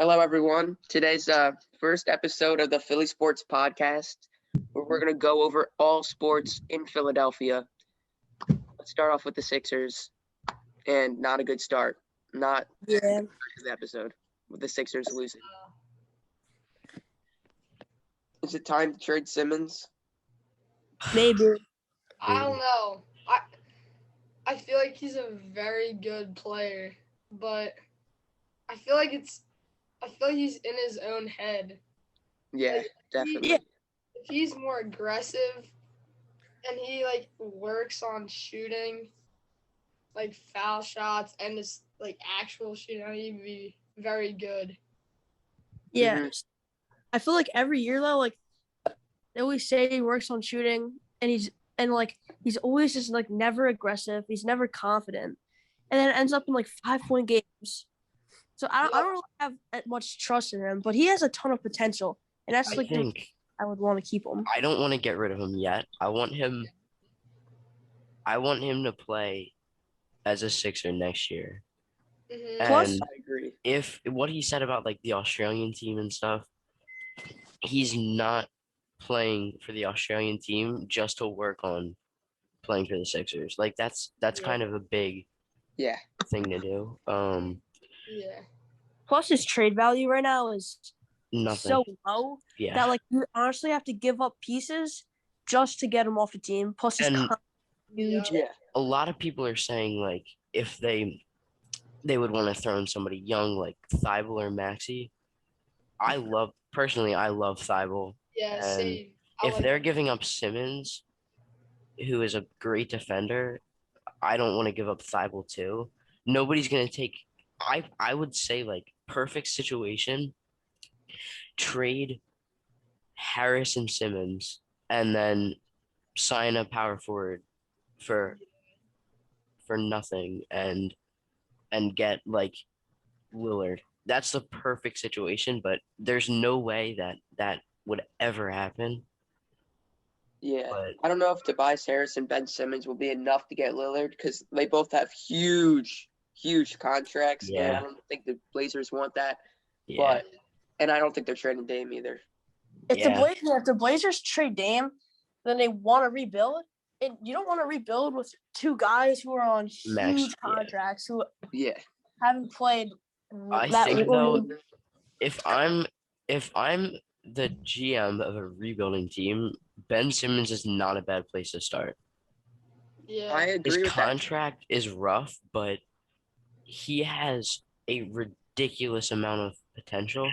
Hello, everyone. Today's first episode of the Philly Sports Podcast, where we're going to go over all sports in Philadelphia. Let's start off with the Sixers, and not a good start. Not the episode with the Sixers losing. Is it time to trade Simmons? Maybe. I don't know. I feel like he's a very good player, but I feel like he's in his own head. Yeah, definitely. If he's more aggressive and he works on shooting foul shots and just actual shooting, he'd be very good. Yeah. Mm-hmm. I feel like every year though, they always say he works on shooting and he's always just never aggressive. He's never confident. And then it ends up in 5-point games. So I don't really have that much trust in him, but he has a ton of potential. And that's I would want to keep him. I don't want to get rid of him yet. I want him to play as a Sixer next year. Mm-hmm. And Plus, I agree. if what he said about the Australian team and stuff, he's not playing for the Australian team just to work on playing for the Sixers. That's kind of a big thing to do. Yeah. plus his trade value right now is Nothing. so low Yeah. that you honestly have to give up pieces just to get him off the team. Plus his And- huge. Yeah. A lot of people are saying if they would want to throw in somebody young like Thibault or Maxey. I love Thibault. Yeah, And same. If they're giving up Simmons, who is a great defender, I don't want to give up Thibault too. Nobody's gonna take. I would say perfect situation. Trade Harris and Simmons, and then sign a power forward for nothing, and get Lillard. That's the perfect situation, but there's no way that would ever happen. Yeah. But I don't know if Tobias Harris and Ben Simmons will be enough to get Lillard because they both have huge contracts. Yeah. And I don't think the Blazers want that. yeah, And I don't think they're trading Dame either. If Yeah. the Blazers trade Dame, then they want to rebuild. And you don't want to rebuild with two guys who are on huge contracts who haven't played I that think long. though, if I'm the GM of a rebuilding team, Ben Simmons is not a bad place to start. Yeah. I His agree with that. contract is rough, but he has a ridiculous amount of potential,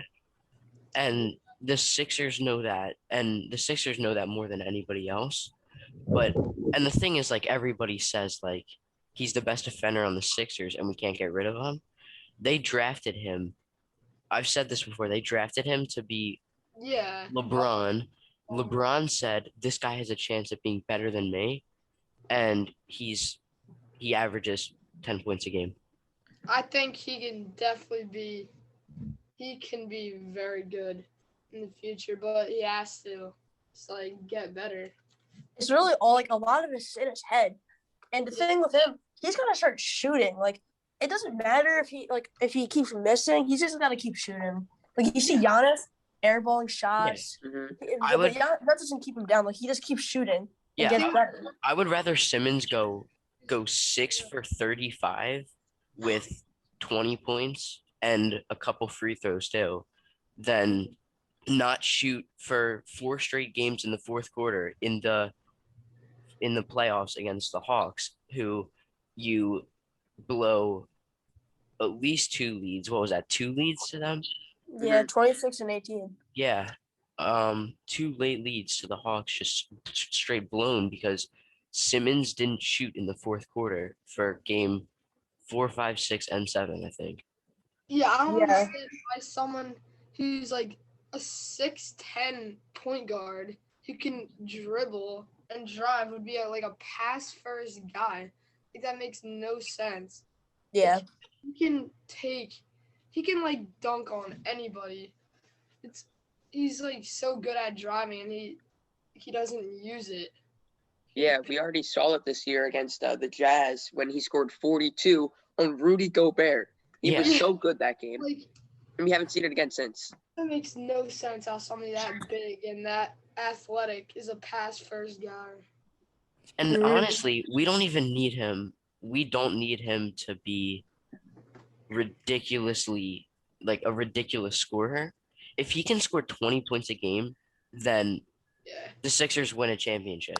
and the Sixers know that, more than anybody else. And the thing is, everybody says, he's the best defender on the Sixers, and we can't get rid of him. They drafted him. I've said this before. They drafted him to be LeBron. LeBron said, this guy has a chance at being better than me, and he averages 10 points a game. I think he can definitely be very good in the future, but he has to get better. It's really all a lot of it's in his head. And the thing with him, he's gotta start shooting. It doesn't matter if he keeps missing, he's just gotta keep shooting. You see Giannis airballing shots. Mm-hmm. That doesn't keep him down. He just keeps shooting and gets better. I would rather Simmons go 6 for 35 with 20 points and a couple free throws too, than not shoot for 4 straight games in the fourth quarter in the playoffs against the Hawks, who you blow at least 2 leads. What was that? 2 leads to them? Yeah, 26 and 18. Yeah. 2 late leads to the Hawks, just straight blown because Simmons didn't shoot in the fourth quarter for game 4, 5, 6, and 7, I think. Yeah, I don't understand why someone who's a 6'10" point guard who can dribble and drive would be a pass first guy. That makes no sense. Yeah. He can dunk on anybody. He's so good at driving and he doesn't use it. Yeah, we already saw it this year against the Jazz when he scored 42 on Rudy Gobert. He was so good that game. And we haven't seen it again since. That makes no sense how somebody that big and that athletic is a pass first guy. And Mhm. honestly, we don't even need him. We don't need him to be ridiculously like a ridiculous scorer. If he can score 20 points a game, then Yeah. the Sixers win a championship.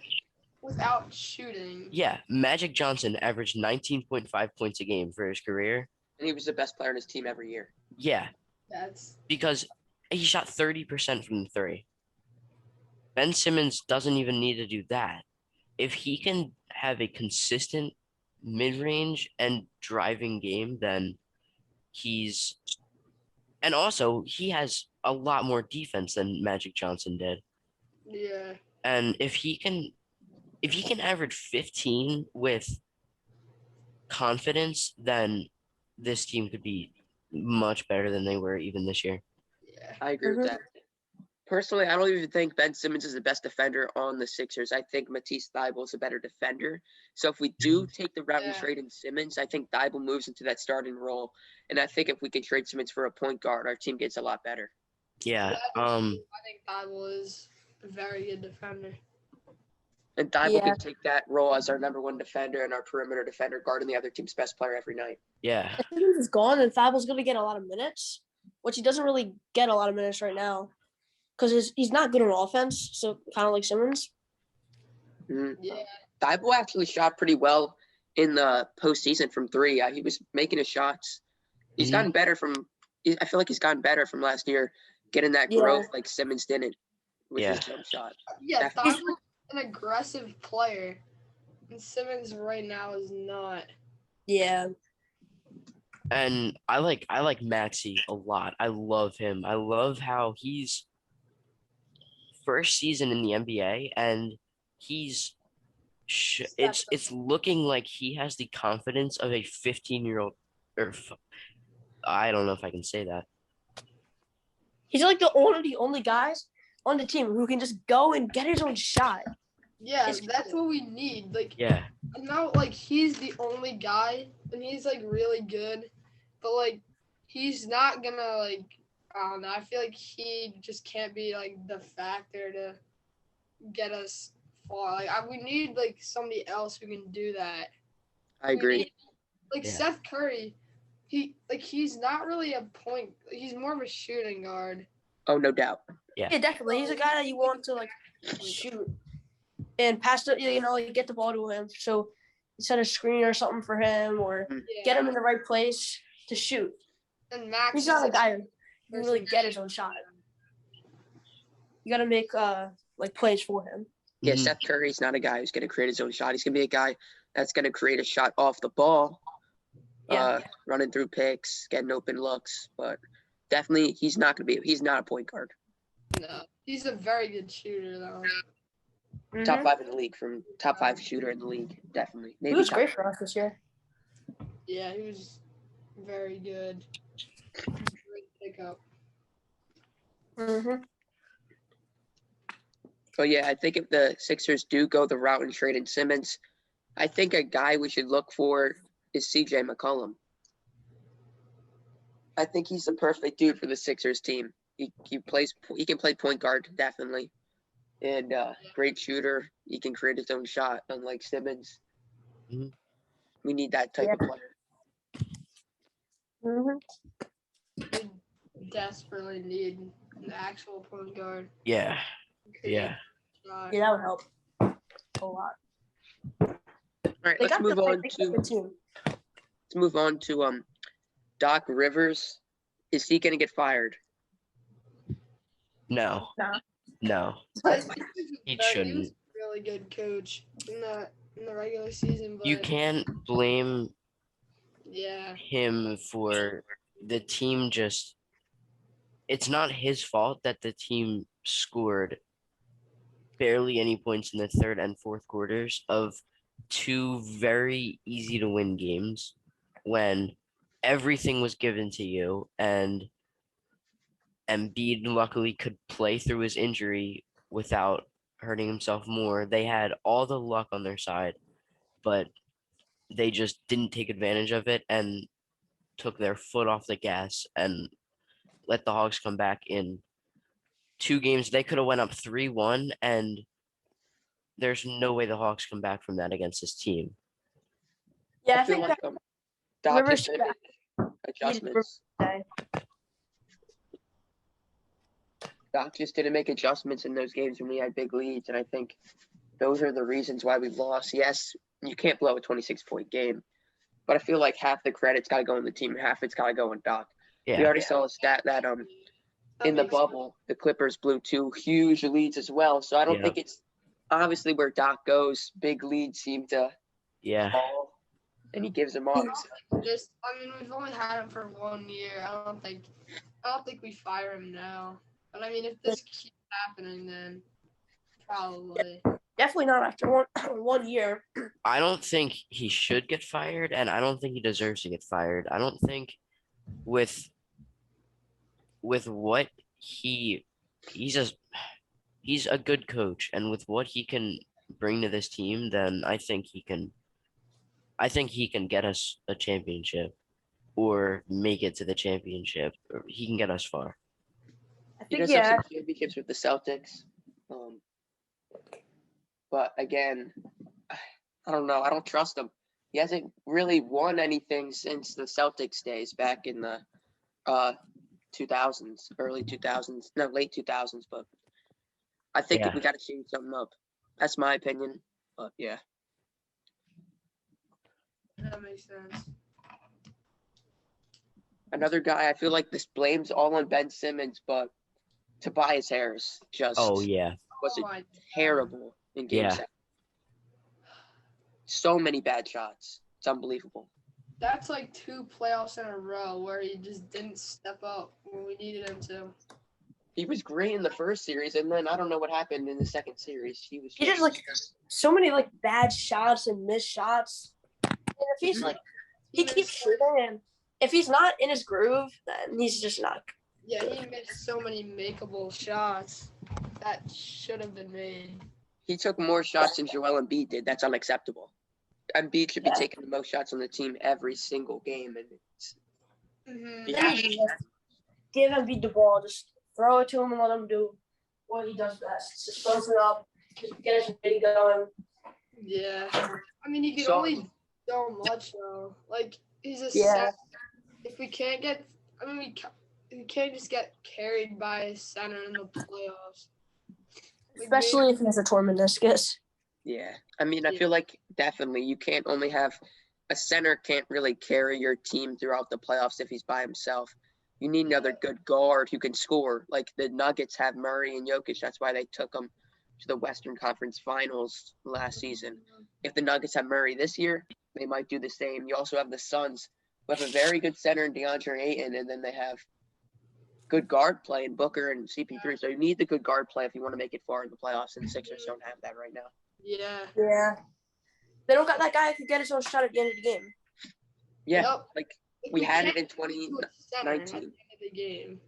Without shooting. Yeah, Magic Johnson averaged 19.5 points a game for his career. And he was the best player in his team every year. Yeah, That's because he shot 30% from the three. Ben Simmons doesn't even need to do that. If he can have a consistent mid-range and driving game, then he's and also he has a lot more defense than Magic Johnson did. yeah. And if he can average 15 with confidence, then this team could be much better than they were even this year. Yeah. I agree with that. Personally, I don't even think Ben Simmons is the best defender on the Sixers. I think Matisse Thybulle is a better defender. So if we do take the route and Yeah. trade in Simmons, I think Thybulle moves into that starting role. And I think if we can trade Simmons for a point guard, our team gets a lot better. Yeah. I think Thybulle is a very good defender. And Thybulle Yeah. can take that role as our number one defender and our perimeter defender, guarding the other team's best player every night. Yeah. If Simmons is gone, and Thibault's going to get a lot of minutes, which he doesn't really get a lot of minutes right now because he's not good on offense. So kind of like Simmons. Mhm. Yeah. Thybulle actually shot pretty well in the postseason from three. He was making his shots. He's Mhm. gotten better I feel like he's gotten better from last year, getting that Yeah. growth like Simmons didn't with Yeah. his jump shot. Yeah, Definitely. Thybulle's an aggressive player. And Simmons right now is not. Yeah. And I like Maxey a lot. I love him. I love how he's first season in the NBA and he's it's looking like he has the confidence of a 15-year-old or I don't know if I can say that. He's like the only guys on the team who can just go and get his own shot. Yeah, It's that's cool. what we need. Like, Yeah. now, like, he's the only guy, and he's, like, really good. But, like, he's not gonna, like, I don't know. I feel like he just can't be, like, the factor to get us far. Like, we need, like, somebody else who can do that. I agree. Like, Yeah. Seth Curry, he's not really a point. He's more of a shooting guard. Oh, no doubt. Yeah, definitely. He's a guy that you want to like shoot and pass the like, get the ball to him. So set a screen or something for him, or Yeah. get him in the right place to shoot. And Max He's not a guy who can really get his own shot. You got to make like plays for him. Yeah, Mhm. Seth Curry's not a guy who's going to create his own shot. He's going to be a guy that's going to create a shot off the ball, Yeah. running through picks, getting open looks. But definitely, he's not a point guard. No, he's a very good shooter though. Top 5 in the league, from top 5 shooter in the league. Definitely. He was top great for us this year. Yeah, he was very good. Great pickup. Mm-hmm. But yeah, I think if the Sixers do go the route and trade in Simmons, I think a guy we should look for is CJ McCollum. I think he's the perfect dude for the Sixers team. He can play point guard, definitely. And great shooter. He can create his own shot, unlike Simmons. Mhm. We need that type of player. Mm-hmm. We desperately need an actual point guard. Yeah. Yeah. Uh, Yeah, that would help a lot. All right, They let's got move the on good team. to Doc Rivers. Is he going to get fired? No. Nah. No. He He was shouldn't. a really good coach in the regular season, but You can't blame yeah, him for the team just it's not his fault that the team scored barely any points in the third and fourth quarters of two very easy to win games when everything was given to you and Embiid luckily could play through his injury without hurting himself more. They had all the luck on their side, but they just didn't take advantage of it and took their foot off the gas and let the Hawks come back in 2 games. They could have went up 3-1, and there's no way the Hawks come back from that against this team. Yeah, I feel think like that Doc Rivers is should going to make adjustments. Doc just didn't make adjustments in those games when we had big leads, and I think those are the reasons why we lost. Yes, you can't blow a 26-point game, but I feel like half the credit's got to go on the team, half it's got to go on Doc. We Yeah. already saw a stat that in the bubble, the Clippers blew 2 huge leads as well. So I don't think it's obviously where Doc goes, big leads seem to fall, and he gives them up. We've only had him for 1 year. I don't think we fire him now. But I mean, if this keeps happening, then probably. Definitely not after 1 year. I don't think he should get fired, and I don't think he deserves to get fired. I don't think with what he's a good coach, and with what he can bring to this team, then I think he can get us a championship or make it to the championship. Or he can get us far. He does have some championships with the Celtics. But again, I don't know. I don't trust him. He hasn't really won anything since the Celtics days back in the 2000s, early 2000s, no, late 2000s. But I think we got to change something up. That's my opinion. But yeah. That makes sense. Another guy, I feel like this blame's all on Ben Simmons, but Tobias Harris just was terrible in Game 7. So many bad shots. It's unbelievable. That's like 2 playoffs in a row where he just didn't step up when we needed him to. He was great in the first series, and then I don't know what happened in the second series. He just like so many like bad shots and missed shots. And if he's like he keeps shooting, and if he's not in his groove, then he's just not. Yeah, he missed so many makeable shots that should have been made. He took more shots than Joel Embiid did. That's unacceptable. Embiid should be taking the most shots on the team every single game, and it's give Embiid the ball, just throw it to him and let him do what he does best. Just post it up, just get his body going. Yeah, I mean he can only do so much though. Like he's a center. If we can't get, we can't just get carried by a center in the playoffs. Especially if he has a torn meniscus. Yeah. I mean, I feel like definitely you can't only have a center can't really carry your team throughout the playoffs if he's by himself. You need another good guard who can score. Like the Nuggets have Murray and Jokic. That's why they took them to the Western Conference Finals last season. If the Nuggets have Murray this year, they might do the same. You also have the Suns, who have a very good center in DeAndre Ayton, and then they have good guard play in Booker and CP3. So you need the good guard play if you want to make it far in the playoffs, and the Sixers don't have that right now. Yeah. They don't got that guy who can get his own shot at the end of the game. Yeah, like we had it in 2019. At the end of the game.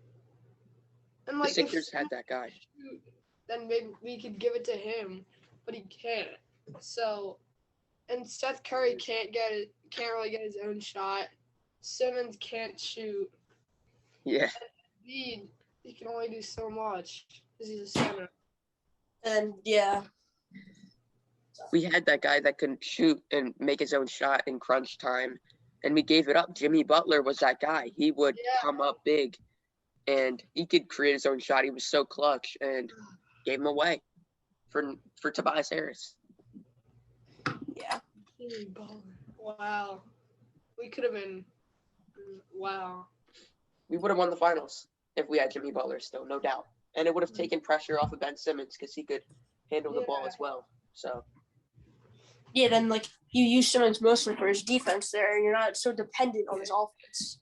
And the Sixers had that guy. Then maybe we could give it to him, but he can't. So, and Seth Curry can't really get his own shot. Simmons can't shoot. Yeah. And he can only do so much because he's a center. And we had that guy that could shoot and make his own shot in crunch time, and we gave it up. Jimmy Butler was that guy. He would come up big, and he could create his own shot. He was so clutch, and gave him away for Tobias Harris. Yeah. Jimmy Butler. Wow. We could have been. Wow. We would have won the finals if we had Jimmy Butler still, no doubt. And it would have taken pressure off of Ben Simmons because he could handle the ball as well. So. Yeah, then like you use Simmons mostly for his defense there, and you're not so dependent on his offense.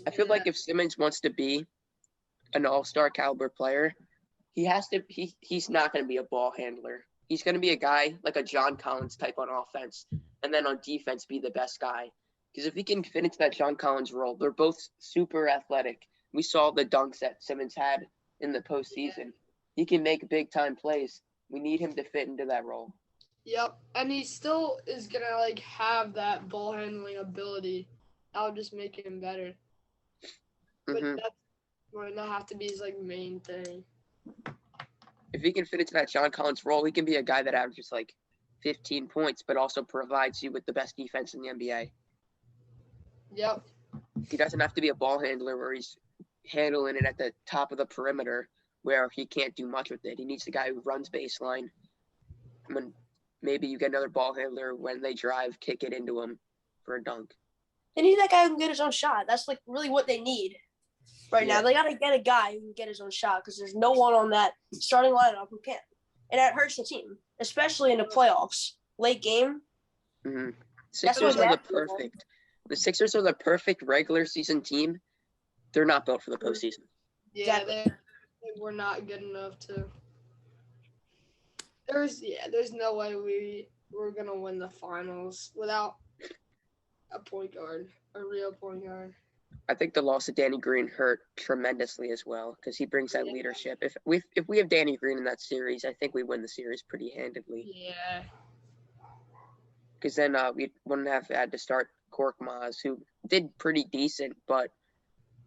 I feel like if Simmons wants to be an all-star caliber player, he's not going to be a ball handler. He's going to be a guy like a John Collins type on offense, and then on defense be the best guy. Because if he can fit into that John Collins role, they're both super athletic. We saw the dunks that Simmons had in the postseason. He can make big-time plays. We need him to fit into that role. Yep, and he still is going to, have that ball-handling ability. That'll just make him better. But that's might not have to be his like main thing. If he can fit into that John Collins role, he can be a guy that averages like 15 points, but also provides you with the best defense in the NBA. Yep. He doesn't have to be a ball handler where he's handling it at the top of the perimeter where he can't do much with it. He needs the guy who runs baseline. When maybe you get another ball handler when they drive, kick it into him for a dunk. They need that guy who can get his own shot. That's like really what they need right now. They got to get a guy who can get his own shot because there's no one on that starting lineup who can. And that hurts the team, especially in the playoffs. Late game. Mm-hmm. Sixers are the Sixers are the perfect regular season team. They're not built for the postseason. Yeah, they were not good enough to. There's no way we're gonna win the finals without a point guard, a real point guard. I think the loss of Danny Green hurt tremendously as well because he brings that leadership. If we have Danny Green in that series, I think we win the series pretty handedly. Yeah. Because then we wouldn't have had to start Korkmaz, who did pretty decent, but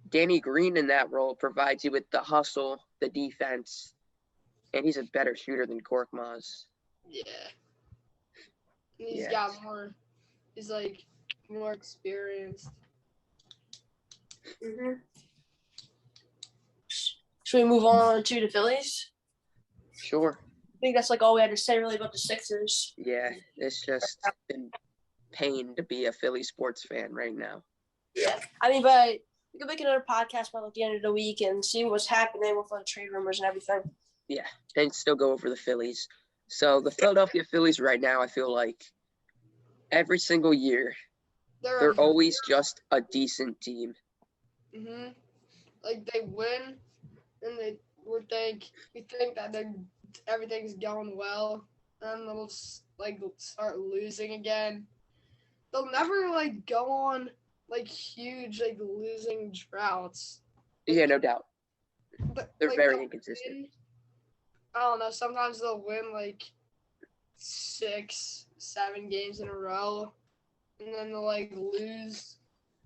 Danny Green in that role provides you with the hustle, the defense, and he's a better shooter than Korkmaz. Yeah. He's got more. He's like more experienced. Mm-hmm. Should we move on to the Phillies? Sure. I think that's like all we had to say really about the Sixers. Yeah, it's just been pain to be a Philly sports fan right now. Yeah, I mean, but we can make another podcast by like the end of the week and see what's happening with like trade rumors and everything. Yeah, and still go over the Phillies. So the Philadelphia Phillies right now, I feel like every single year, they're always just a decent team. Mhm. Like they win, and we think that everything's going well, and they'll like start losing again. They'll never like go on like huge like losing droughts. Yeah, no doubt. But They're like, very inconsistent. I don't know. Sometimes they'll win like 6, 7 games in a row, and then they'll like lose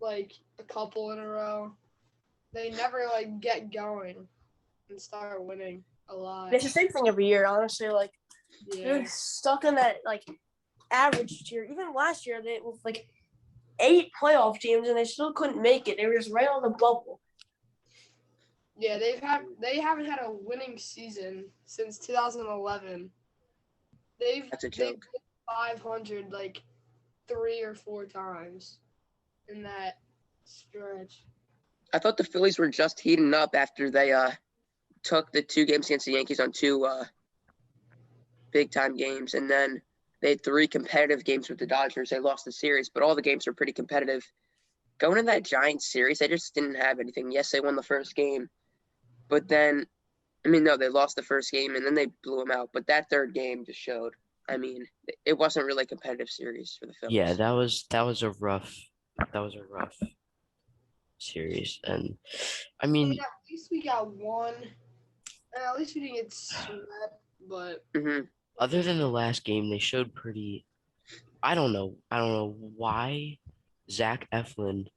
like a couple in a row. They never like get going and start winning a lot. It's the same thing every year, honestly. Like they're stuck in that like average tier. Even last year, they with like 8 playoff teams, and they still couldn't make it. They were just right on the bubble. Yeah, they haven't had a winning season since 2011. That's a they've joke. been 500 like 3 or 4 times in that stretch. I thought the Phillies were just heating up after they took the 2 games against the Yankees on 2 big-time games, and then they had 3 competitive games with the Dodgers. They lost the series, but all the games were pretty competitive. Going in that Giants series, they just didn't have anything. Yes, they won the first game, but then, they lost the first game, and then they blew them out. But that third game just showed. It wasn't really a competitive series for the Phillies. Yeah, that was a rough series, and I mean, at least we got one, and at least we didn't get swept. But other than the last game, they showed pretty. I don't know why Zach Eflin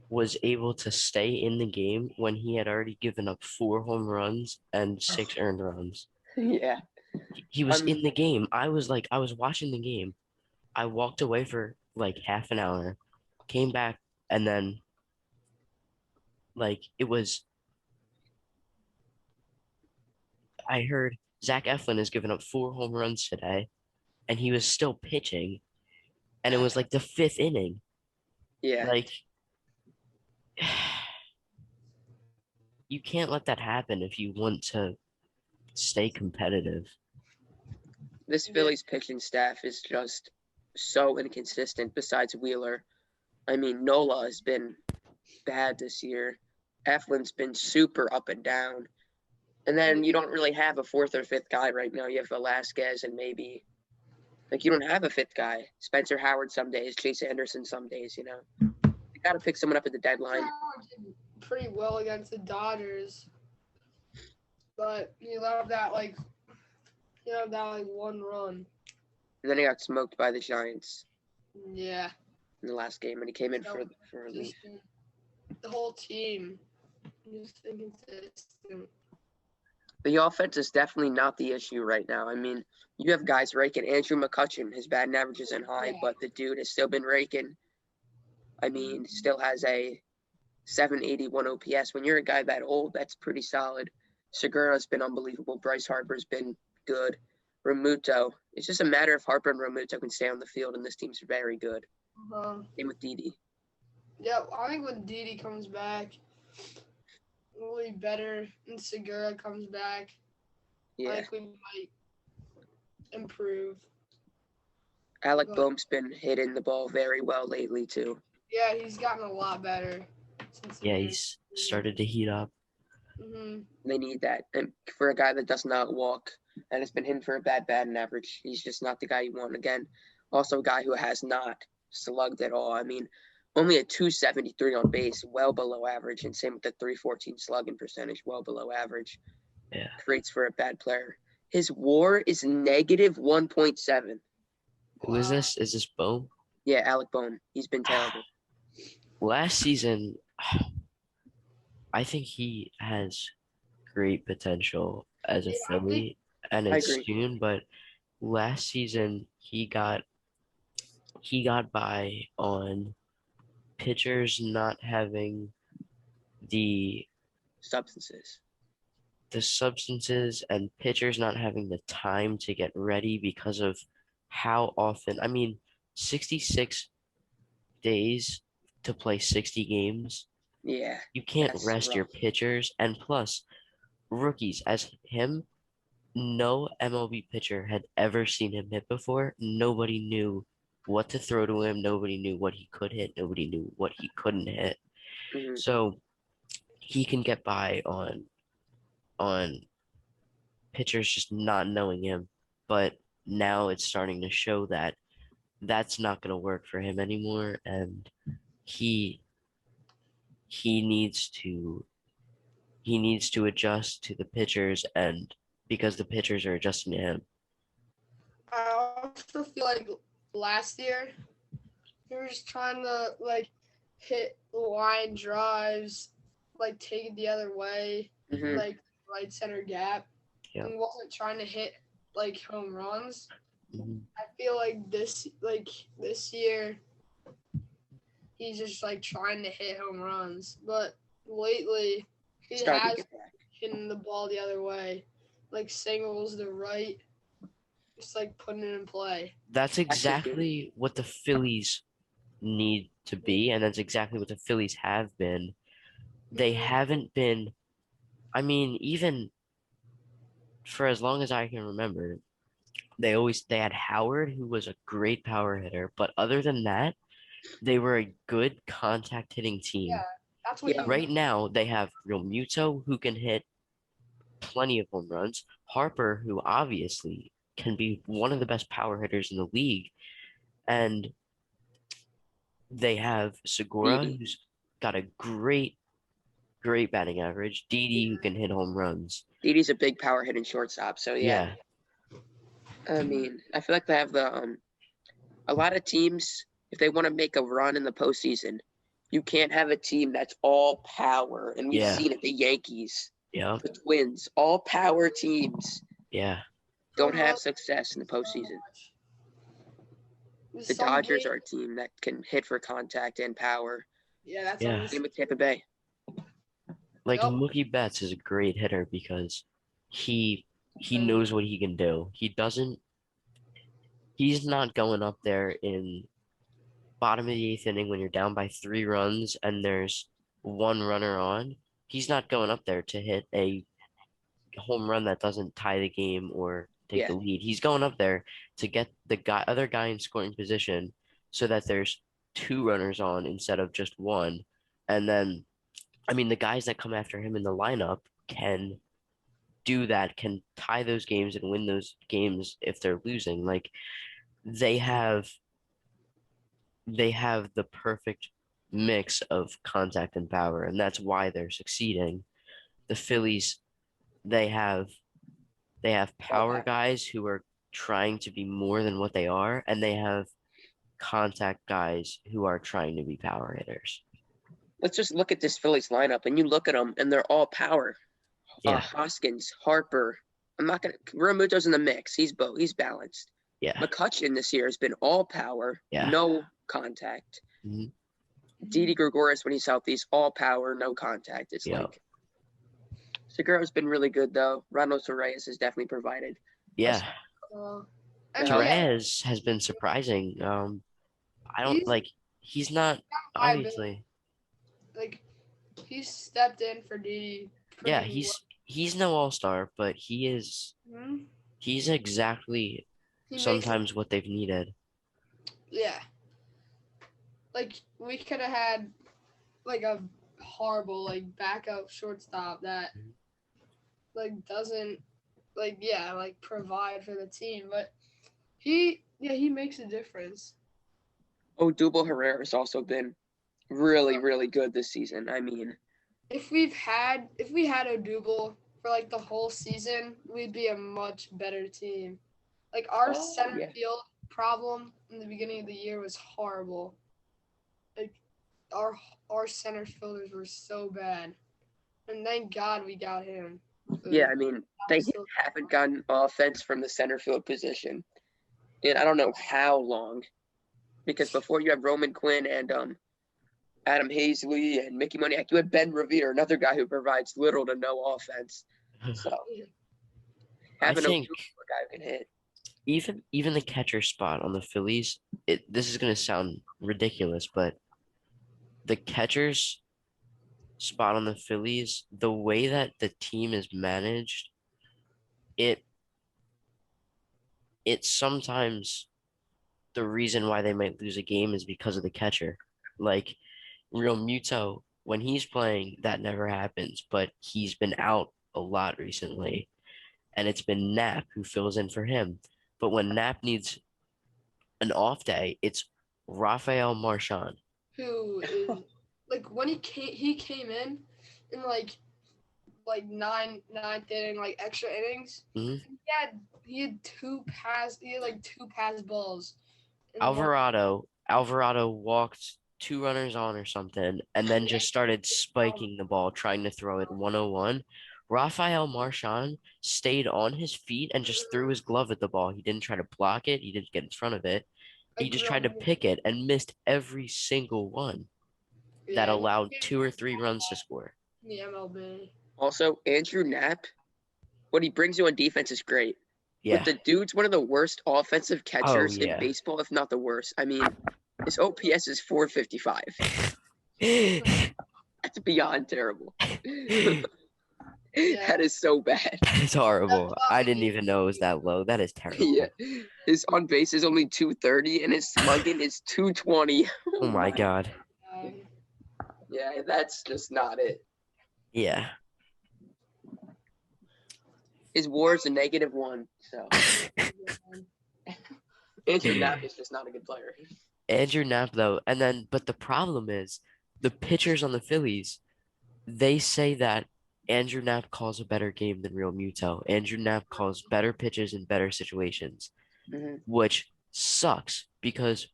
was able to stay in the game when he had already given up 4 home runs and 6 earned runs. Yeah. He was in the game. I was watching the game. I walked away for like half an hour, came back, and then I heard Zach Eflin has given up 4 home runs today, and he was still pitching, and it was like the 5th inning. Yeah. Like, you can't let that happen if you want to stay competitive. This Phillies pitching staff is just so inconsistent besides Wheeler. Nola has been bad this year. Eflin's been super up and down. And then you don't really have a 4th or 5th guy right now. You have Velasquez and maybe you don't have a 5th guy. Spencer Howard some days, Chase Anderson some days, You got to pick someone up at the deadline. Howard did pretty well against the Dodgers. But you have that one run. And then he got smoked by the Giants. Yeah. In the last game, and he came in for relief. The whole team Just inconsistent. The offense is definitely not the issue right now. I mean, you have guys raking. Andrew McCutcheon, his batting average isn't high, Yeah. but the dude has still been raking. I mean, still has a 781 OPS. When you're a guy that old, that's pretty solid. Segura's been unbelievable. Bryce Harper's been good. Remuto. It's just a matter if Harper and Remuto can stay on the field, and this team's very good. Same with Didi. Yeah, I think when Didi comes back, it'll be better. And Segura comes back, I Yeah. think we might improve. Alec But- Boehm's been hitting the ball very well lately, too. Yeah, he's gotten a lot better since the Yeah, year. he's started to heat up. They need that. And for a guy that does not walk and has been hitting for a bad batting average, he's just not the guy you want. Again, also a guy who has not slugged at all. I mean, only a 273 on base, well below average, and same with the 314 slugging percentage, well below average. Yeah. Creates for a bad player. His WAR is negative 1.7. Who is this? Is this Bohm? Yeah, Alec Boehm. He's been terrible. Last season, I think he has great potential as a Yeah, I Philly, and I it's agree. soon, but last season he got by on pitchers not having the Substances. substances and pitchers not having the time to get ready because of how often, I mean, 66 days to play 60 games. Yeah. You can't That's rest your rough. pitchers. And plus, rookies as him, no MLB pitcher had ever seen him hit before. Nobody knew what to throw to him. Nobody knew what he could hit. Nobody knew what he couldn't hit. Mhm. So he can get by on pitchers just not knowing him. But now it's starting to show that that's not going to work for him anymore, and he needs to adjust to the pitchers, and because the pitchers are adjusting to him. I also feel like last year he was trying to like hit line drives, like take it the other way, Mhm. like right center gap, Yeah. and wasn't trying to hit like home runs. Mhm. I feel like this year he's just like trying to hit home runs, but lately he Starting to has get back. hitting the ball the other way, like singles to right, just like putting it in play. That's exactly what the Phillies need to be, and that's exactly what the Phillies have been. They haven't been, I mean, even for as long as I can remember, they had Howard, who was a great power hitter, but other than that, they were a good contact hitting team. Yeah, that's what Yeah. you Right now, they have Realmuto, who can hit plenty of home runs, Harper, who obviously can be one of the best power hitters in the league, and they have Segura, Didi. who's got a great batting average. Didi, who can hit home runs. Didi's a big power hitting shortstop, so yeah. I mean, I feel like they have a lot of teams, if they want to make a run in the postseason, you can't have a team that's all power. And we've Yeah. seen it, the Yankees, Yeah, the Twins, all power teams yeah, don't have success in the postseason. The Dodgers are a team that can hit for contact and power. Yeah, that's Yeah. always Same with Tampa Bay. like Yep. Mookie Betts is a great hitter because he Mhm. knows what he can do. He's not going up there in bottom of the eighth inning when you're down by 3 runs and there's one runner on. He's not going up there to hit a home run that doesn't tie the game or take Yeah. the lead. He's going up there to get the other guy in scoring position so that there's 2 runners on instead of just one. And then, I mean, the guys that come after him in the lineup can do that, can tie those games and win those games if they're losing. Like they have the perfect mix of contact and power, and that's why they're succeeding. The Phillies, they have power guys who are trying to be more than what they are, and they have contact guys who are trying to be power hitters. let's just look at this Phillies lineup, and you look at them, and they're all power. Yeah. Hoskins, Harper. Realmuto's in the mix. He's balanced. Yeah. McCutchen this year has been all power, Yeah. no contact. Mhm. Didi Gregorius, when he's healthy, he's all power, no contact. It's like Segura's been really good though. Ronald Reyes has definitely provided. Yeah. And Torres has been surprising. I don't He's- he's not high obviously. like he stepped in for Didi. Yeah, he's no all-star, but he's exactly He makes sometimes what they've needed. Yeah. Like we could have had like a horrible like backup shortstop that like doesn't like provide for the team, but he makes a difference. Odubel Herrera has also been really, really good this season. I mean, If we had Odubel for like the whole season, we'd be a much better team. Like our center field problem in the beginning of the year was horrible. Like our center fielders were so bad, and thank God we got him. yeah, I mean, they haven't gotten offense from the center field position in I don't know how long, because before you have Roman Quinn and Adam Hazley and Mickey Moniak, you had Ben Revere, another guy who provides little to no offense. So having think a guy who can hit. even the catcher spot on the Phillies, this is gonna sound ridiculous, but the catcher's spot on the Phillies, the way that the team is managed, it's sometimes the reason why they might lose a game is because of the catcher. Like Real Muto, when he's playing, that never happens, but he's been out a lot recently, and it's been Knapp who fills in for him. But when Knapp needs an off day, it's Rafael Marchand. Who is like when he came in like ninth inning, like extra innings. Mhm. He had two pass balls. Alvarado walked 2 runners on or something, and then just started spiking the ball, trying to throw it 101. Rafael Marchand stayed on his feet and just threw his glove at the ball. He didn't try to block it. He didn't get in front of it. He just tried to pick it and missed every single one that allowed 2 or 3 runs to score. The MLB. Also, Andrew Knapp, what he brings you on defense is great. Yeah. But the dude's one of the worst offensive catchers yeah. in baseball, if not the worst. I mean, his OPS is 455. That's beyond terrible. That is so bad. It's horrible. I didn't even know it was that low. That is terrible. Yeah. His on base is only 230 and his slugging is 220. Oh my God. Yeah, that's just not it. Yeah. His WAR is a -1, so Andrew Knapp is just not a good player. Andrew Knapp though, but the problem is the pitchers on the Phillies, they say that Andrew Knapp calls a better game than Real Muto. Andrew Knapp calls better pitches in better situations, which sucks because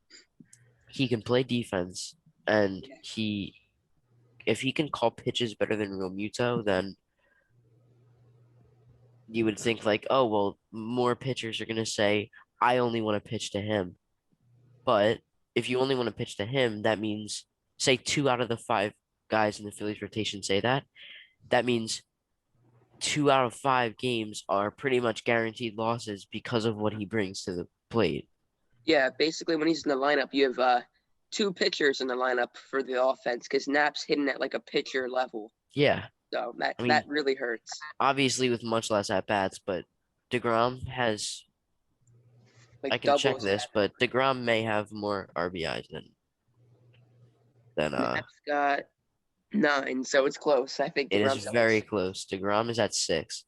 he can play defense, and if he can call pitches better than Real Muto, then you would think like, oh, well, more pitchers are going to say, I only want to pitch to him. But if you only want to pitch to him, that means, say 2 out of the 5 guys in the Phillies rotation say that. That means 2 out of 5 games are pretty much guaranteed losses because of what he brings to the plate. Yeah, basically when he's in the lineup, you have 2 pitchers in the lineup for the offense because Knapp's hitting at like a pitcher level. Yeah. So that really hurts. Obviously with much less at-bats, but DeGrom has, like I can check this, but DeGrom may have more RBIs than Knapp's got 9, so it's close. I think it is very close. DeGrom is at 6.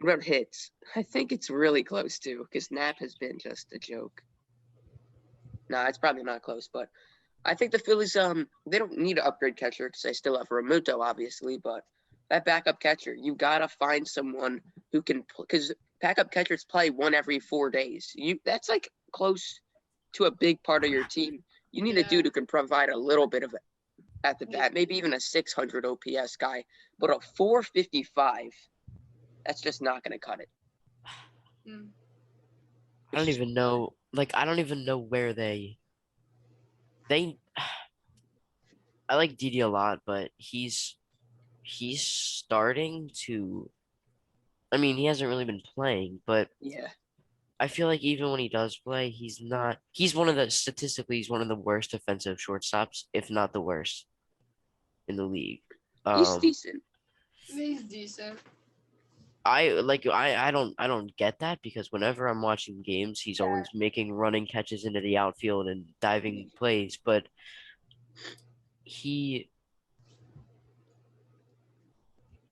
What about hits? I think it's really close too, because Knapp has been just a joke. Nah, it's probably not close, but I think the Phillies they don't need to upgrade catcher because they still have Realmuto, obviously, but that backup catcher, you gotta find someone who can, because backup catchers play 1 every 4 days. That's like close to a big part of your team. You need a dude who can provide a little bit of at the bat, maybe even a 600 OPS guy, but a 455, that's just not going to cut it. Mm. I don't even know. Like, I don't even know where they. I like Didi a lot, but he's starting to. I mean, he hasn't really been playing, but Yeah. I feel like even when he does play, he's not. He's one of the statistically, he's one of the worst offensive shortstops, if not the worst, in the league. He's decent. He's decent. I don't get that because whenever I'm watching games, he's always making running catches into the outfield and diving plays, but he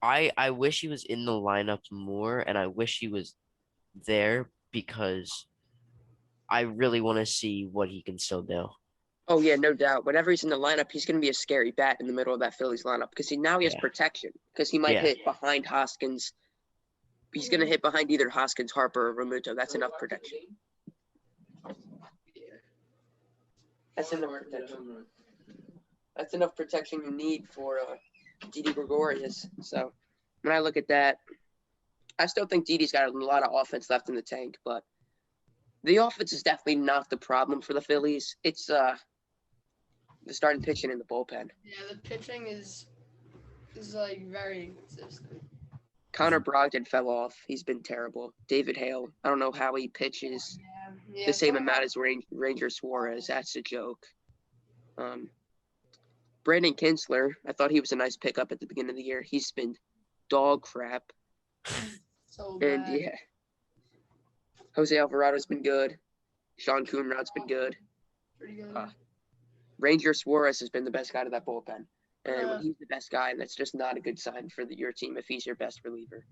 I wish he was in the lineup more and I wish he was there because I really want to see what he can still do. Oh, yeah, no doubt. Whenever he's in the lineup, he's going to be a scary bat in the middle of that Phillies lineup because now he has protection because he might hit behind Hoskins. He's going to hit behind either Hoskins, Harper, or Romuto. That's enough protection. That's enough protection. That's enough protection you need for Didi Gregorius. So when I look at that, I still think Didi's got a lot of offense left in the tank, but the offense is definitely not the problem for the Phillies. It's the starting pitching in the bullpen. Yeah, the pitching is like very inconsistent. Connor Brogdon fell off. He's been terrible. David Hale, I don't know how he pitches the same amount as Ranger Suarez. That's a joke. Brandon Kinsler, I thought he was a nice pickup at the beginning of the year. He's been dog crap. So bad. And yeah, Jose Alvarado's been good. Sean Coonrod's been good. Pretty good. Ranger Suarez has been the best guy to that bullpen. And when he's the best guy, that's just not a good sign for your team if he's your best reliever.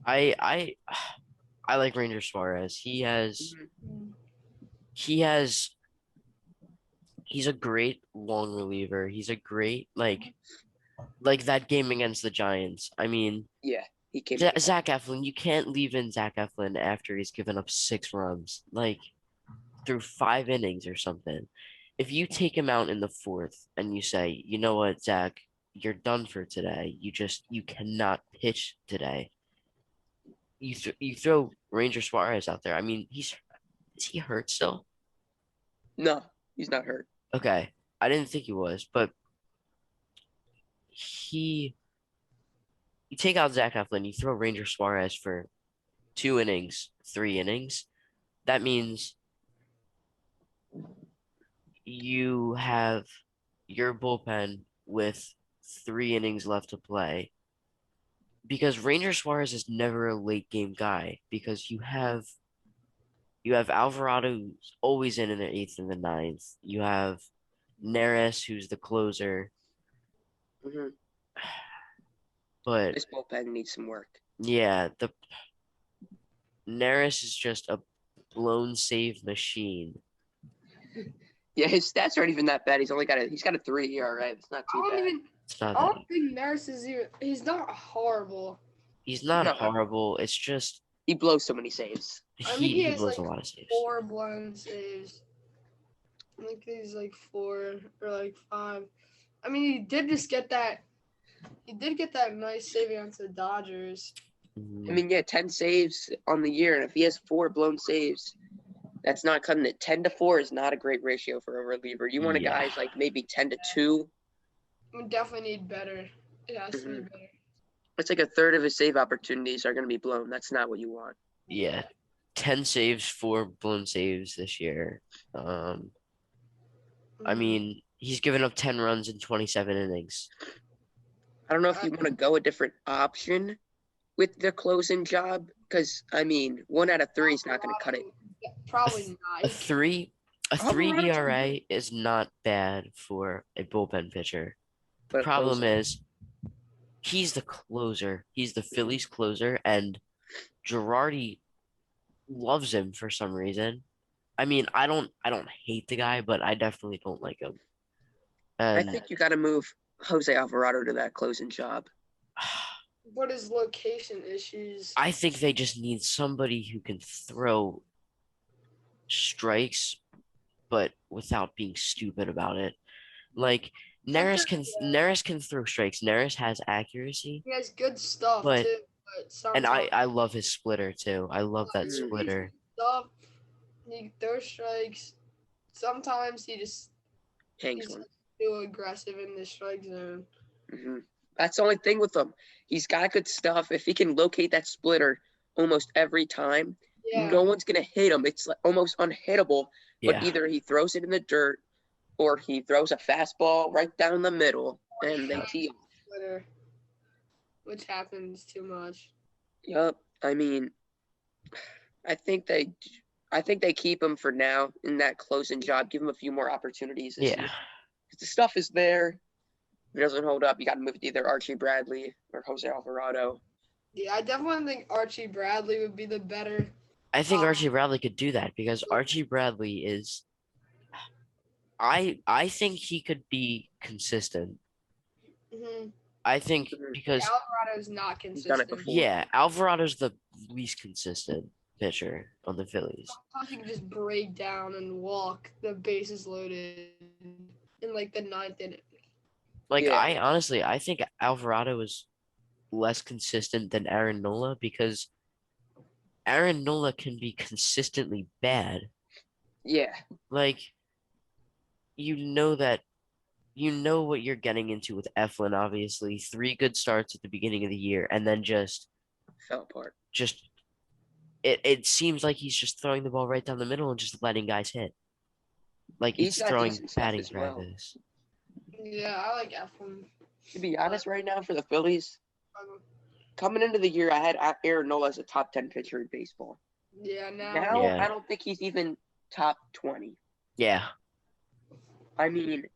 I like Ranger Suarez. He's a great long reliever. He's a great like that game against the Giants. I mean, yeah, he came. Zach Eflin, you can't leave in Zach Eflin after he's given up 6 runs, like through 5 innings or something. If you take him out in the 4th and you say, you know what, Zach, you're done for today. You cannot pitch today. You throw Ranger Suarez out there. I mean, is he hurt still? No, he's not hurt. Okay, I didn't think he was, but you take out Zach Eflin, you throw Ranger Suarez for 2 innings, 3 innings. That means you have your bullpen with 3 innings left to play. Because Ranger Suarez is never a late game guy because you have Alvarado who's always in the 8th and the 9th. You have Neris who's the closer. Mm-hmm. But this bullpen needs some work. Yeah, the Neris is just a blown save machine. Yeah, his stats aren't even that bad. He's got a 3 ERA. It's not too bad. I don't think Neris is even. He's not horrible. He's not horrible. It's just he blows so many saves. He blows a lot of saves. 4 blown saves. I think he's like 4 or like 5. I mean, he did get that nice save against the Dodgers. I mean, yeah, 10 saves on the year, and if he has 4 blown saves, that's not cutting it. 10-4 is not a great ratio for a reliever. You want a guy's like maybe 10-2. We definitely need better. It has to be better. It's like a third of his save opportunities are going to be blown. That's not what you want. Yeah, 10 saves, 4 blown saves this year. I mean, he's given up 10 runs in 27 innings. I don't know if you want to go a different option with the closing job because, I mean, 1 out of 3 is not going to cut it. Probably not. A 3 ERA is not bad for a bullpen pitcher. The problem is he's the closer. He's the Phillies closer, and Girardi loves him for some reason. I mean, I don't hate the guy, but I definitely don't like him. And I think you got to move Jose Alvarado to that closing job. What is location issues? I think they just need somebody who can throw strikes, but without being stupid about it. Like, Neris can throw strikes. Neris has accuracy, He has good stuff but too, but and sometimes I love his splitter too. I love that Mm. splitter. stuff. He throws strikes. Sometimes he's Hangs one. too aggressive in the strike zone. Hmm. That's the only thing with him. He's got good stuff. If he can locate that splitter almost every time, Yeah. no one's gonna hit him. It's like almost unhittable. But Yeah. either he throws it in the dirt or he throws a fastball right down the middle and they tee off. Twitter, which happens too much. Yup. I mean, I think they keep him for now in that closing job. Give him a few more opportunities this Yeah. year. 'Cause the stuff is there. If it doesn't hold up, you got to move it to either Archie Bradley or Jose Alvarado. Yeah, I definitely think Archie Bradley would be the better. I think Um, Archie Bradley could do that because Archie Bradley is I think he could be consistent. mhm. I think Mhm. because Alvarado's not He's done it consistent. before. yeah, Alvarado's the least consistent pitcher on the Phillies. Sometimes he can just break down and walk the bases loaded in like the ninth inning. Like Yeah. I think Alvarado is less consistent than Aaron Nola because Aaron Nola can be consistently bad. Yeah. Like you know what you're getting into with Eflin, obviously. 3 good starts at the beginning of the year, and then just Fell apart. it seems like he's just throwing the ball right down the middle and just letting guys hit. Like He's it's got throwing decent stuff batting as well. practice. Yeah, I like Eflin. To be honest, right now for the Phillies, coming into the year, I had Aaron Nola as a top 10 pitcher in baseball. Yeah, now Now, Yeah. I don't think he's even top 20. Yeah. I mean,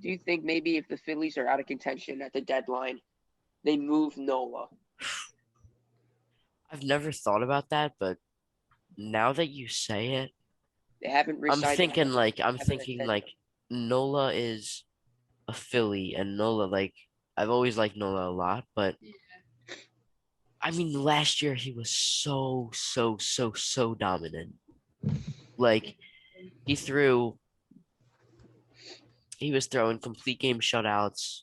do you think maybe if the Phillies are out of contention at the deadline, they move Nola? I've never thought about that, but now that you say it, They haven't I'm re-signed him. thinking like I'm haven't thinking extended like Nola is a Philly and Nola like I've always liked Nola a lot, but I mean last year he was so dominant. Like he was throwing complete game shutouts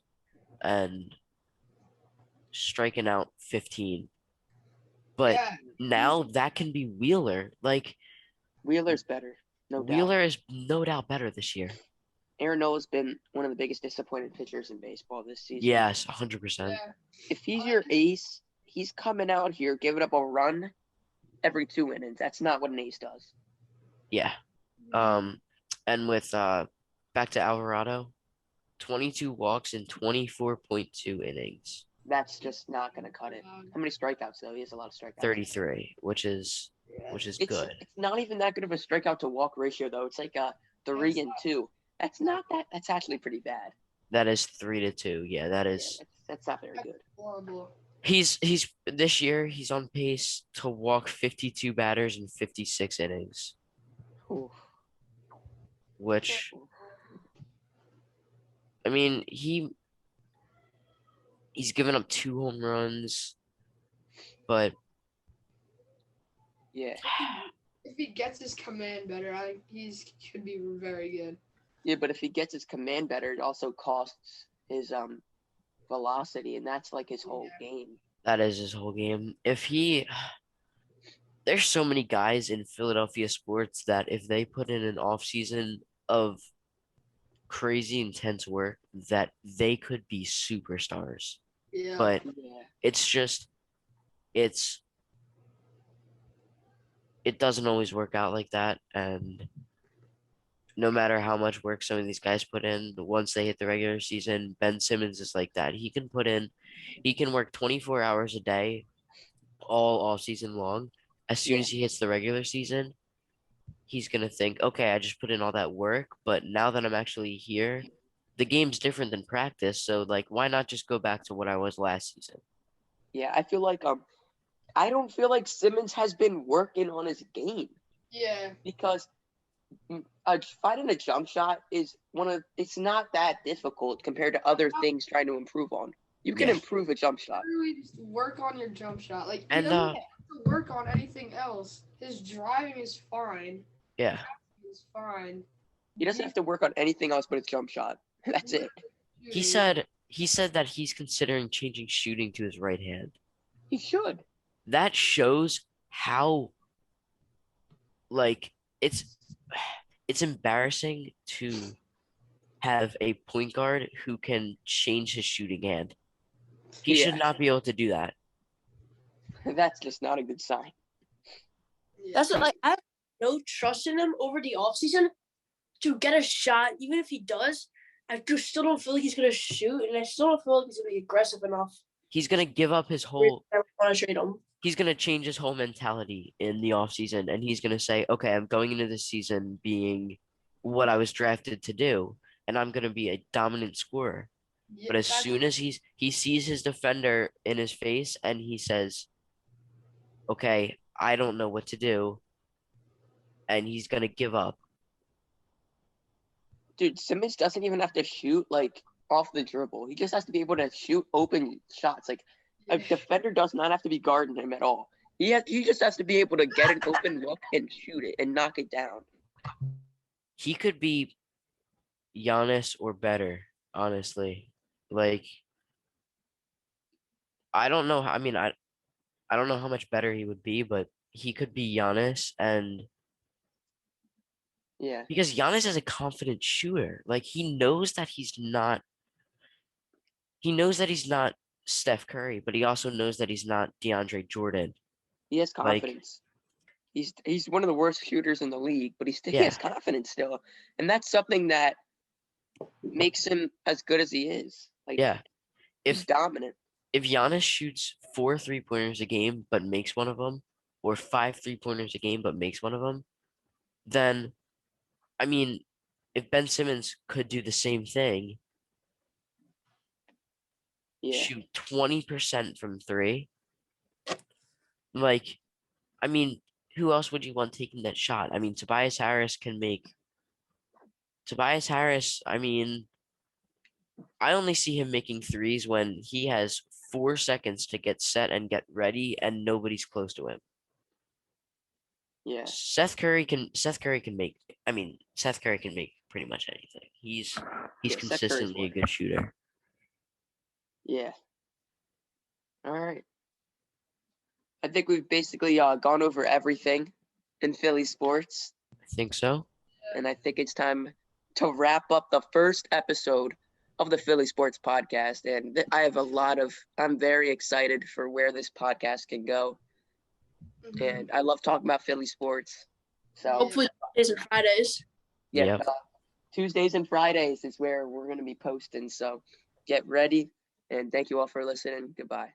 and striking out 15. But yeah, now that can be Wheeler. Like Wheeler's better, no doubt. Wheeler is no doubt better this year. Aaron Nola's been one of the biggest disappointed pitchers in baseball this season. Yes, 100%. yeah. If he's your ace, he's coming out here giving up a run every 2 innings. That's not what an ace does. Yeah. And with back to Alvarado, 22 walks in 24.2 innings, That's just not going to cut it. How many strikeouts, though? He has a lot of strikeouts. 33, which is good. It's not even that good of a strikeout to walk ratio, though. It's like a 3 and 2. That's not that. That's actually pretty bad. That is 3-2. Yeah, that is. That's not very good. Horrible. He's this year he's on pace to walk 52 batters in 56 innings, Ooh. which I mean he's given up 2 home runs, but Yeah. If he gets his command better, I think he's could be very good. Yeah, but if he gets his command better, it also costs his velocity, and that's like his whole game. that is his whole game. There's so many guys in Philadelphia sports that if they put in an off season of crazy intense work, that they could be superstars. Yeah. But Yeah. it's just it doesn't always work out like that, and no matter how much work some of these guys put in, once they hit the regular season, Ben Simmons is like that. He can work 24 hours a day all off season long. As soon as he hits the regular season, he's gonna think, okay, I just put in all that work, but now that I'm actually here, the game's different than practice, so like why not just go back to what I was last season? Yeah, I feel like I don't feel like Simmons has been working on his game Yeah. because finding a jump shot is it's not that difficult compared to other things trying to improve on. You can improve a jump shot. Really just work on your jump shot. Like, And, he doesn't have to work on anything else. His driving is fine. Yeah. Is fine. He doesn't have to work on anything else but his jump shot. That's it. He said that he's considering changing shooting to his right hand. He should. That shows how like it's embarrassing to have a point guard who can change his shooting hand. He should Yeah. not be able to do that. That's just not a good sign. That's what, like, I have no trust in him over the offseason to get a shot. Even if he does, I just still don't feel like he's gonna shoot, and I still don't feel like he's gonna be aggressive enough. He's gonna give up his whole. I want to trade him. He's gonna change his whole mentality in the offseason, and he's gonna say, "Okay, I'm going into this season being what I was drafted to do, and I'm gonna be a dominant scorer." Yeah, But as that's- soon as he sees his defender in his face, and he says, "Okay, I don't know what to do," and he's gonna give up. Dude, Simmons doesn't even have to shoot like off the dribble. He just has to be able to shoot open shots. Like a defender does not have to be guarding him at all. He just has to be able to get an open look and shoot it and knock it down. He could be Giannis or better, honestly. Like, I don't know. I mean, I don't know how much better he would be, but he could be Giannis, and Yeah. because Giannis is a confident shooter. Like, he knows that he's not. He knows that he's not Steph Curry, but he also knows that he's not DeAndre Jordan. He has Like- confidence. He's one of the worst shooters in the league, but he Yeah. has confidence still. And that's something that makes him as good as he is. Like Yeah. he's If dominant. if Giannis shoots 4 3-pointers a game but makes one of them, or 5 3-pointers a game but makes one of them, then I mean, if Ben Simmons could do the same thing, Yeah. shoot 20% from 3, like, I mean, who else would you want taking that shot? I mean, Tobias Harris, I mean, I only see him making threes when he has 4 seconds to get set and get ready and nobody's close to him. Yeah. Seth Curry can make pretty much anything. He's Yeah, Seth Curry's consistently a one. good shooter. Yeah. All right. I think we've basically gone over everything in Philly sports, I think so. and I think it's time to wrap up the first episode of the Philly Sports Podcast. And I'm very excited for where this podcast can go. Mhm. And I love talking about Philly sports. So Hopefully, Mondays and Fridays. yeah, Yep. Tuesdays and Fridays is where we're going to be posting. So get ready, and thank you all for listening. Goodbye.